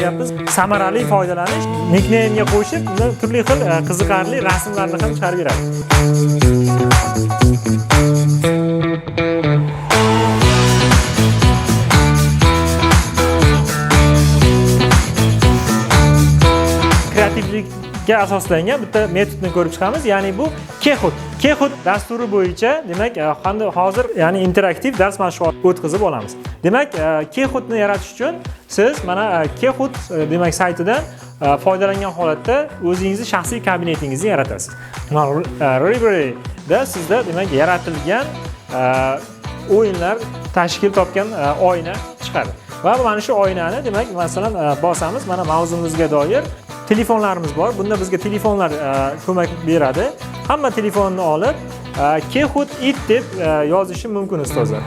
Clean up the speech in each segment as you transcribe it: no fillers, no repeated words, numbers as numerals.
qilyapmiz. Samarali foydalanish, nickname'ga qo'shib, turli xil qiziqarli rasmlarni ham chiqarib beradi. Kreativlikka asoslangan bitta metodni ko'rib chiqamiz, ya'ni bu Kahoot. Kahoot dasturi bo'yicha, demak, hozir ya'ni interaktiv dars mashg'uloti o'tkazib olamiz. Demak, Kahootni yaratish uchun siz mana Kahoot demak saytidan foydalangan holatda o'zingizning shaxsiy kabinetingizni yaratasiz. Library'da sizda demak yaratilgan o'yinlar tashkil topgan oyna chiqadi. Va mana shu oynani demak, masalan, bosamiz, mana mavzumizga doir telefonlarimiz bor. Bunda bizga telefonlar ko'mak beradi. Hamma telefonni olib, Kahoot it deb yozishi mumkin ustozlar.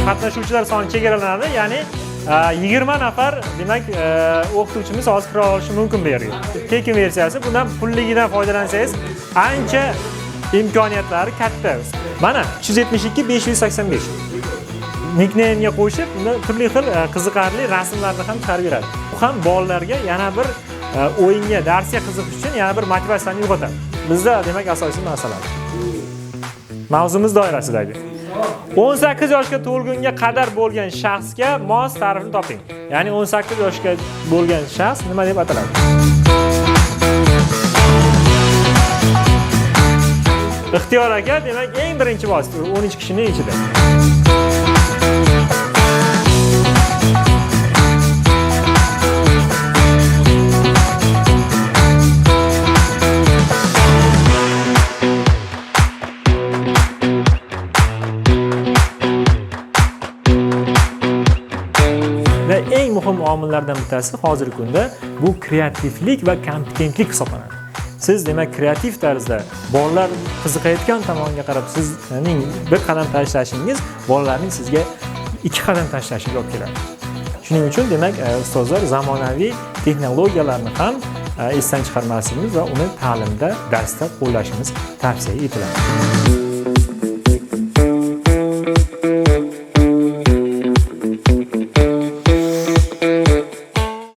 Qatnashuvchilar soni chegaralanadi, ya'ni 20 nafar demak o'qituvchimiz hozir kira olishi mumkin bu yerga. Tekin versiyasi, bundan pulligidan foydalansangiz ancha imkoniyatlari katta. Mana 372 585. Nickname'ga qo'shib, turli xil qiziqarli rasmlarni ham chiqarib beradi. Bu ham bolalarga yana bir o'yinga, darsga qiziqish uchun yana bir motivatsiyani uyg'otadi. Bizda demak asosiy masala mavzumiz doirasidagi 18 yoshga to'lgunga qadar bo'lgan shaxsga mos ta'rifni toping. Ya'ni 18 yoshga bo'lgan shaxs nima deb ataladi? Ixtiyor aka, demak, eng birinchi vosita 13 kishining ichida. Va eng muhim omillardan bittasi hozirgi kunda bu kreativlik va kompetentlik hisoblanadi. Siz demak kreativ tarzda bolalar qiziqayotgan tomonga qarab sizning bir qadam tashlashingiz bolalarning sizga 2 qadam tashlashiga olib keladi. Shuning uchun demak ustozlar zamonaviy texnologiyalarni ham esdan chiqarmasligimiz va uni ta'limda, darsda qo'llashimiz tavsiya etiladi.